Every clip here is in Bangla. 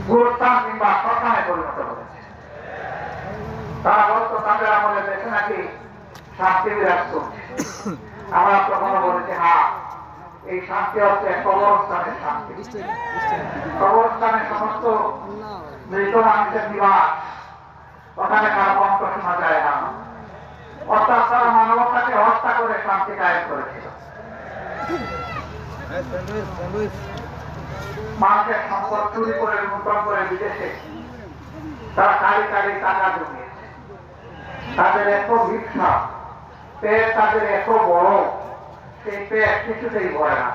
গুরুস্থান কিংবা শ্মশানে পরিণত করেছে। তারা বলতো তাদের আমলে দেশে নাকি শান্তি বিরাজ করছে। আমরা তখনও বলেছি হ্যাঁ, এই শান্তি হচ্ছে কবরস্থানের শান্তি। কবরস্থানের সমস্ত মৃত মানুষের নিবাস, ওখানে কারো কণ্ঠ শোনা যায় না। অর্থাৎ তারা মানবতাকে হত্যা করে শান্তি কায়েম করেছিল। মানুষের সম্পদ চুরি করে লুণ্ঠন করে বিদেশে তারা কারি কারি টাকা জমিয়েছে। তাদের এত ভিক্ষা, পেট তাদের এত বড়, সেই পেট কিছুতেই ভরে না।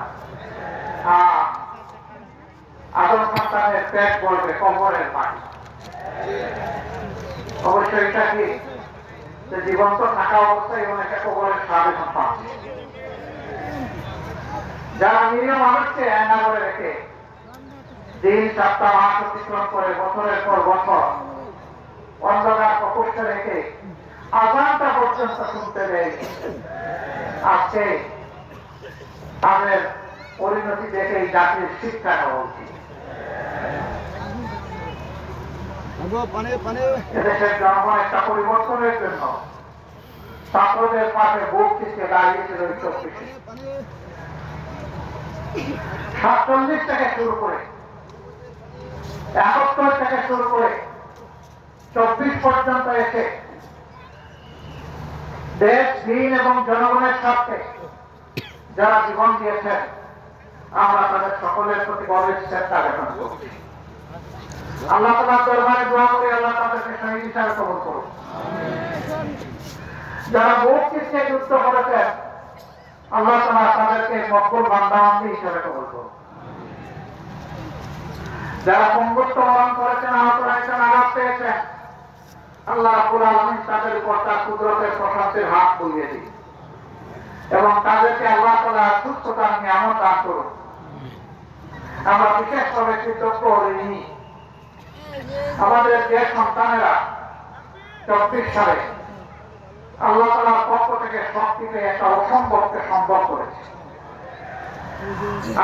আদম সন্তানের পেট বলবে কবরের মাটি। অবশ্যই এটা কি যে জীবন্ত থাকা অবস্থায় অনেকে কবরের স্বাধীন পাচ্ছে। যারা নিরীহ মানুষকে আয়না করে রেখে দিন সপ্তাহ মাস অতিক্রম করে বছরের পর বছর অন্ধকার প্রকোষ্ঠে রেখে আজানটা পর্যন্ত শুনতে দেয়, আজকে তাদের পরিণতি দেখেই জাতির শিক্ষা নেওয়া উচিত। এদেশের জনগণ একটা পরিবর্তনের জন্য ছাত্রদের পাশে বুক থেকে দাঁড়িয়েছিল 47 থেকে শুরু করে 71 থেকে শুরু করে 24 পর্যন্ত এসে দেশ, দিন এবং জনগণের স্বার্থে যারা জীবন দিয়েছেন, আমরা তাদের সকলের প্রতি গভীর শ্রদ্ধা জ্ঞাপন করছি। আল্লাহ তাআলার দরবারে দোয়া করি আল্লাহ তাদেরকে শহীদ হিসাবে কবুল করুন। যারা বুক চিরে যুদ্ধ করেছেন, আল্লাহ তাআলা তাদেরকে মকবুল বান্দা-বান্দী হিসেবে কবুল করুন। যারা পঙ্গুত্ব বরণ করেছেন, আহত হয়েছেন, আঘাত পেয়েছেন, আল্লাহ রাব্বুল আলামিন তাদের উপর তার কুদরতের প্রশান্তির হাত বুলিয়ে দিন এবং তাদেরকে আল্লাহ তাআলা সুস্থতার নিয়ামত দান করুন। আমরা বিশেষভাবে কৃতজ্ঞ ঋণী আমাদের যে সন্তানেরা 24 সালে আল্লাহ তাআলার পক্ষ থেকে শক্তিতে একটা অসম্ভবকে সম্ভব করেছে।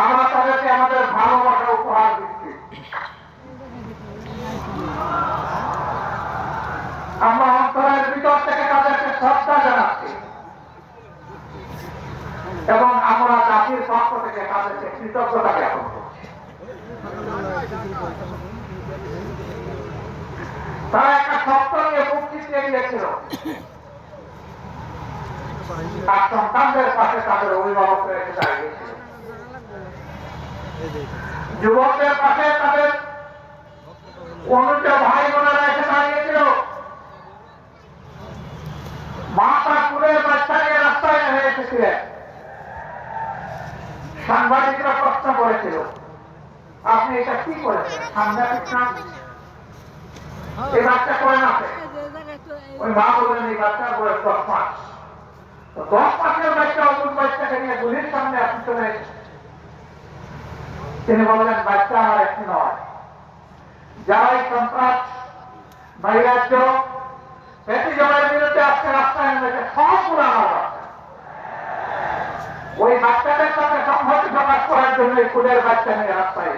আমরা তাদেরকে আমাদের ভালোবাসা উপহার দিচ্ছি। আমরা অন্তরের ভিতর থেকে তাদেরকে শ্রদ্ধা জানাচ্ছি এবং আমরা জাতির পক্ষ থেকে তাদেরকে কৃতজ্ঞতা জ্ঞাপন করছি। তারা একটা সত্য নিয়ে মুক্তি দিয়ে গিয়েছিল। তার সন্তানদের পাশে তাদের অভিভাবকরা এসে দাঁড়িয়েছিল, যুবকদের পাশে তাদের অনুজ ভাই বোনেরা এসে দাঁড়িয়েছিল। মা তার কুলের বাচ্চা নিয়ে রাস্তায় নেমে এসেছিলেন। সাংবাদিকরা প্রশ্ন করেছিল, আপনি এটা কি করেছেন? সাংবাদিক না, এই বাচ্চা করেন আছে। ওই মা বললেন এই বাচ্চার বয়স 10 মাস। 10 মাসের বাচ্চা অতুল বাচ্চাকে নিয়ে গুলির সামনে আপনি চলে এসেছেন। তিনি বললেন বাচ্চা আমার একটি নয়, যারা এই সন্ত্রাস, নৈরাজ্য, ব্যক্তিজমের বিরুদ্ধে আজকে রাস্তায় নেমেছে সবগুলো আমার বাচ্চা। ওই বাচ্চাদের সাথে সংহতি প্রকাশ করার জন্য এই কুলের বাচ্চা নিয়ে রাস্তায়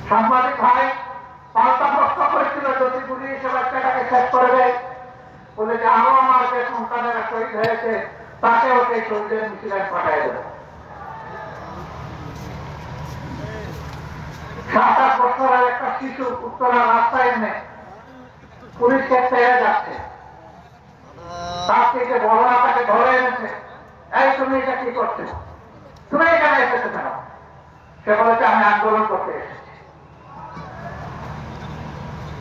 সাংবাদিক ভাই পাল্টা প্রশ্ন করেছিল, যদি পুলিশ এসে বাচ্চাটাকে শেষ করে দেয়, বলে যে আরো আমার যে সন্তানেরা শহীদ হয়েছে তাকেও সেই শহীদের মিছিলে পাঠাই দেবে। 7-8 বছরের একটা শিশু উত্তরা রাস্তায় এনে পুলিশকে পেয়ে যাচ্ছে, তার থেকে বড়রা তাকে ধরে এনেছে, এই তুমি এটা কি করছো, তুমি এখানে এসেছো কেন? সে বলেছে আমি আন্দোলন করতে এসেছি।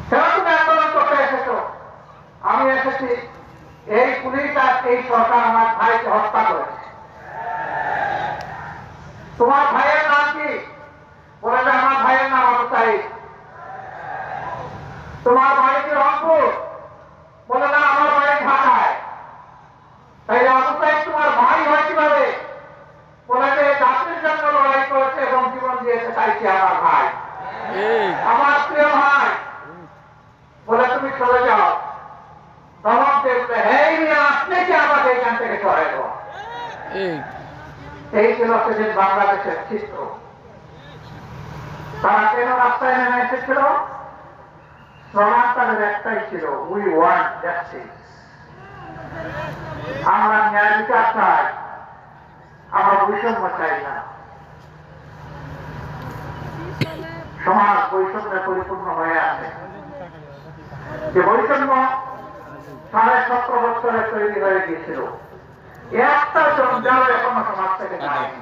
কেন তুমি আন্দোলন করতে এসেছো? আমি এসেছি এই পুলিশ আর এই সরকার আমার ভাইকে হত্যা করেছে। তোমার ভাইয়ের নাম কি? বলে যে আমার ভাইয়ের নাম আবু সাঈদ। তোমার বাড়ি কি রংপুর? বলে না আমার বাড়ি ঢাকায়। তাইলে আবু সাঈদ তোমার ভাই হয় কিভাবে? বলে যে জাতির জন্য লড়াই করেছে এবং জীবন দিয়েছে, তাই কি আমার ভাই, আমার প্রিয় ভাই। বলে তুমি চলে যাও। ধমক দেখবে, হে আপনি কি আমাকে এখান থেকে সরাই দেওয়া? এই ছিল সেদিন বাংলাদেশের চিত্র। তারা কেন রাস্তায় নেমে এসেছিল? স্লোগান তাদের একটাই ছিল, উই ওয়ান্ট জাস্টিস। আমরা ন্যায় বিচার চাই, আমরা বৈষম্য চাই না। সমাজ বৈষম্যে পরিপূর্ণ হয়ে আছে। যে বৈষম্য 17.5 বছরে তৈরি হয়ে গিয়েছিল, একটা জঞ্জাল এখনো সমাজ থেকে যায়নি।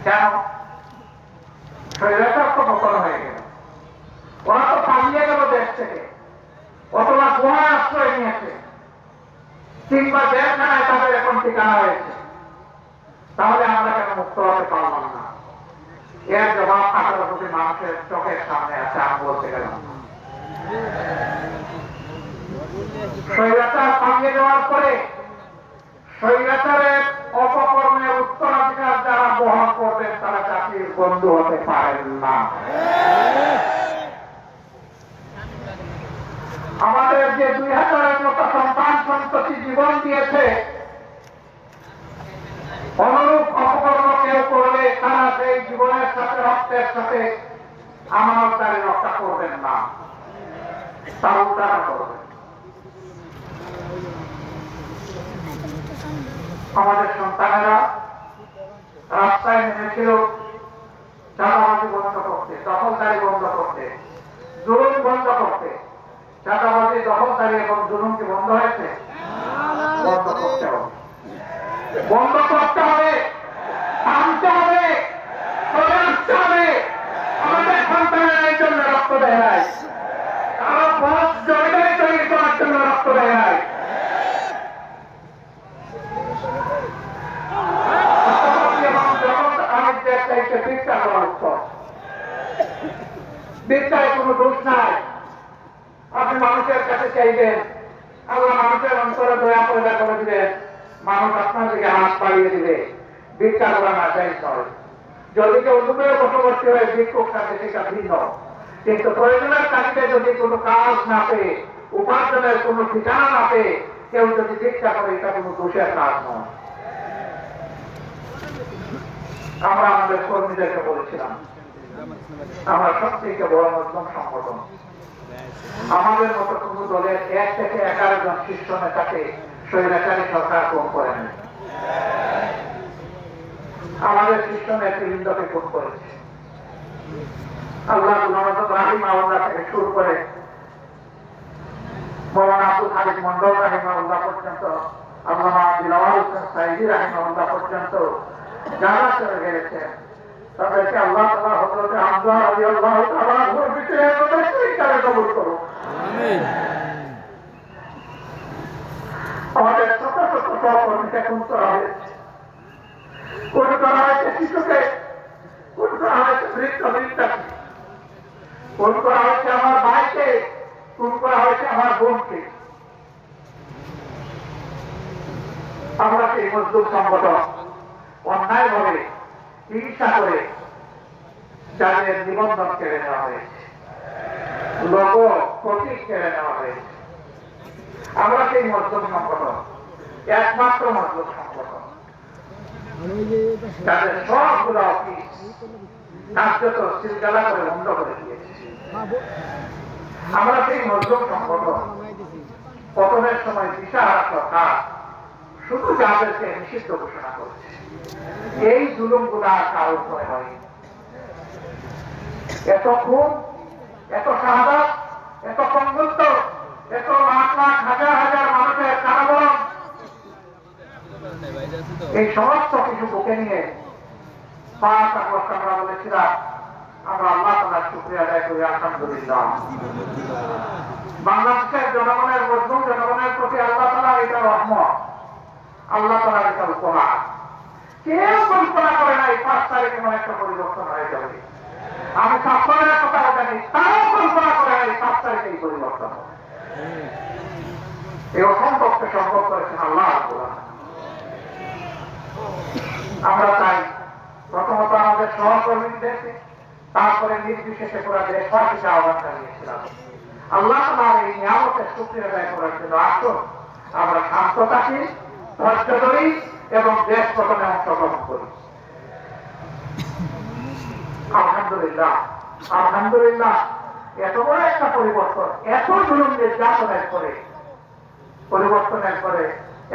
কেন? স্বৈরাচার তো পতন হয়ে গেল, ওরা তো পালিয়ে গেল দেশ থেকে, অথবা গুহায় আশ্রয় নিয়েছে, কিংবা জেলখানায় তাদের এখন ঠিকানা হয়েছে। তাহলে আমরা কেন মুক্ত হতে পারলাম না? এর জবাব 18 কোটি মানুষের চোখের সামনে আছে। আমি বলতে গেলাম স্বৈরাচার পালিয়ে যাওয়ার পরে স্বৈরাচারের অপকর্মের উত্তরাধিকার যারা বহন করবেন তারা জাতির বন্ধু হতে পারেন না। আমাদের যে 2000-এর মতো সন্তান সন্ততি জীবন দিয়েছে, অনুরূপ অপকর্ম কেউ করলে তারা সেই জীবনের সাথে রক্তের সাথে আমানতদারি রক্ষা করবেন না, তার উল্টাটা করবেন। আমাদের সন্তানেরা রাস্তায় নেমেছিল চাঁদাবাজি বন্ধ করতে, দখলদারি বন্ধ করতে, জুলুম বন্ধ করতে। চাঁদাবাজি, দখলদারি এবং জুলুম কি বন্ধ হয়েছে? বন্ধ করতে হবে, বন্ধ করতে হবে, থামতে হবে, সরে আসতে হবে। আমাদের সন্তানেরা এই জন্য রক্ত দেয় নাই, কারো পথ জমিদারি তৈরি করার জন্য রক্ত দেয় নাই। বিদ্যায় কোন দোষ নাই। আপনি মানুষের কাছে চাইবেন, আল্লাহ মানুষের অন্তরে দয়া পয়দা করে দিবেন, মানুষ আপনার দিকে হাত বাড়িয়ে দিবে। ভিক্ষা করা না চাই নয়। যদি কেউ ডুবে বসবর্তী হয়ে ভিক্ষুক থাকে সেটা ভিন্ন, কিন্তু প্রয়োজনের কাজে যদি কোনো কাজ না পেয়ে, উপার্জনের কোনো ঠিকানা না পেয়ে কেউ যদি ভিক্ষা করে, এটা কোনো দোষের কাজ নয়। আমরা আমাদের কর্মীদেরকে বলেছিলাম, আমরা সবথেকে বড় মধ্যম সংগঠন। আমাদের মতো কোন দলের 1 থেকে 11 জন শীর্ষ নেতাকে স্বৈরাচারী সরকার খুন করে নেয়। আমাদের শীর্ষ নেতৃবৃন্দকে খুন করেছে। আল্লাহ রাহিমাহুল্লাহ থেকে শুরু করে মৌলানা আব্দুল হালিম মন্ডল রাহিমাহুল্লাহ পর্যন্ত, আল্লামা দিলওয়ার হোসেন সাইদি রাহিমাহুল্লাহ পর্যন্ত যারা চলে গেছেন তাদেরকে আল্লাহ তাআলা হযরতে হামজা রাদিয়াল্লাহু তাআলা আনহুর বিচারে তাদেরকে কবুল করুন। আমিন। আমাদের ছোট ছোট সহকর্মীকে খুন করা হয়েছে, খুন করা হয়েছে শিশুকে, খুন করা হয়েছে বৃদ্ধ বৃদ্ধাকে, খুন করা হয়েছে আমার ভাইকে, খুন করা হয়েছে আমার বোনকে। আমরা সেই মজদুর সংগঠন অন্যায় ভাবে হিংসা করে যাদের নিবন্ধন কেড়ে নেওয়া হয়েছে, লোক প্রতীক কেড়ে নেওয়া হয়েছে, আমরা সেই মজদুর সংগঠন একমাত্র মজদুর সংগঠন যাদের সবগুলো অফিস কার্যত শৃঙ্খলা করে বন্ধ করে দিয়েছে। আমরা সেই মজদুর সংগঠন পতনের সময় দিশাহারা সরকার শুধু যাদেরকে নিষিদ্ধ ঘোষণা করেছে, এই জুলুমগুলা কারোর উপরে হয়। এত খুন, এত শাহাদাত, এত সংঘর্ষ, এত লাখ লাখ হাজার হাজার মানুষের কারাবরণ, এই সমস্ত কিছু বুকে নিয়ে 5 আগস্ট আমরা বলেছিলাম আমরা আল্লাহ তাআলার শুকরিয়া আদায় করি, আলহামদুলিল্লাহ। বাংলাদেশের জনগণের, মুসলিম জনগণের প্রতি আল্লাহ তাআলার এটা রহমত, আল্লাহ তাআলার এটা উপহার। কেউ কল্পনা করে নাই 5 তারিখে এমন একটা পরিবর্তন হয়ে যাবে। আমি সাফল্যের কথা জানি, তারাও কল্পনা করে নাই 5 তারিখে এই পরিবর্তন হবে। এই অসম্ভবকে সম্ভব করেছেন আল্লাহ। আমরা চাই প্রথমত আমাদের সহকর্মীদেরকে, তারপরে নির্বিশেষে পুরা দেশবাসীকে আহ্বান জানিয়েছিলাম আল্লাহ তাআলার এই নিয়ামতের শুকরিয়া আদায় করার জন্য। আসুন আমরা শান্ত থাকি, ধৈর্য ধরি, এবং দেশ গঠনে অংশগ্রহণ করি। আলহামদুলিল্লাহ, আলহামদুলিল্লাহ, এত বড় একটা পরিবর্তন, এত জুলুম নির্যাতনের পরে, পরিবর্তনের পরে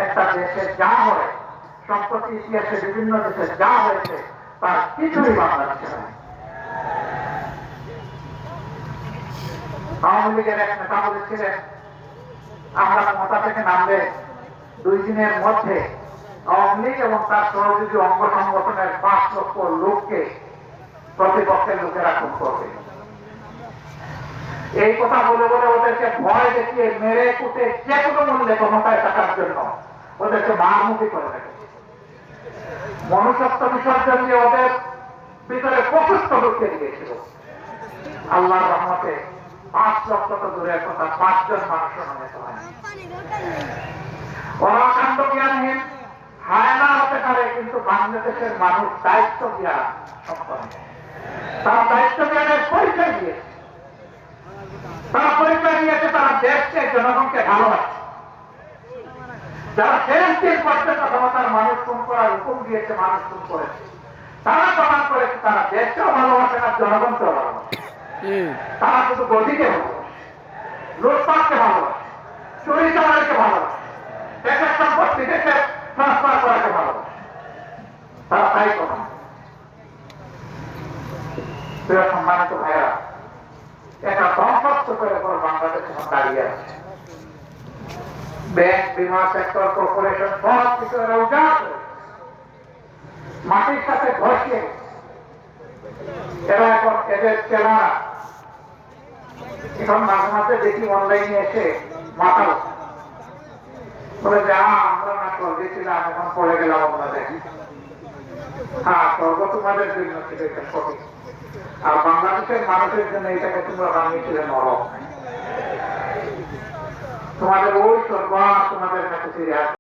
একটা দেশে যা হয়, সম্প্রতি ইতিহাসে বিভিন্ন দেশে যা হয়েছে তার কিছুই বাংলাদেশে নয়। আওয়ামী লীগের এক নেতা বলেছিলেন, আমরা ক্ষমতা থেকে নামলে 2 দিনের মধ্যে আওয়ামী লীগ এবং তার সহযোগী অঙ্গ সংগঠনের 5 লক্ষ লোককে প্রতিপক্ষের লোকেরা খুন করবে। এই কথা বলে বলে ওদেরকে ভয় দেখিয়ে মেরে কুটে যে কোনো মূল্যে ক্ষমতায় থাকার জন্য ওদেরকে মারমুখী করে রেখেছে। মনুষ্যত্ব বিসর্জন দিয়ে ওদের ভিতরে প্রকৃষ্ট ঢুকিয়ে দিয়েছিল। আল্লাহর রহমতে 5 লক্ষ তো দূরের কথা, 5 জন মানুষ নিহত হয়। ওরা কাণ্ড জ্ঞানহীন হায়না হতে পারে, কিন্তু বাংলাদেশের মানুষ দায়িত্ব জ্ঞান সম্পন্ন। তারা দায়িত্ব জ্ঞানের পরিচয় দিয়েছে, তারা পরিচয় দিয়েছে, তারা দেশকে জনগণকে ভালোবাসে। যারা শেষ দিন পর্যন্ত ক্ষমতার মানুষ খুন করার হুকুম দিয়েছে, মানুষ খুন করেছে, তারা প্রমাণ করেছে তারা দেশকেও ভালোবাসে না, জনগণকেও ভালোবাসে। তারা শুধু গদিকে ভালোবাসে, লুটপাটকে ভালোবাসে, চুরি চালাকে ভালোবাসে, দেশের সম্পত্তি দেশে ট্রান্সফার করাকে ভালোবাসে। তারা তাই প্রমাণ। সম্মানিত ভাইয়েরা, একটা ধ্বংসস্তূপের উপর বাংলাদেশ এখন দাঁড়িয়ে আছে। ব্যাংক, বিমা সেক্টর, কর্পোরেশন সব কিছু উজাড় করে মাটির সাথে ঘষে এরা এখন এদের চেলারা এখন মাঝে মাঝে দেখি অনলাইনে এসে মাথা বলে যে আমরা না গেছিলাম, এখন পড়ে গেলাম আপনাদের। হ্যাঁ, স্বর্গ তোমাদের জন্য ছিল এটা সঠিক, আর বাংলাদেশের মানুষের জন্য এটাকে তোমরা বানিয়েছিলে নরক। তোমাদের ওই স্বর্গ তোমাদের কাছে ফিরে আসবে।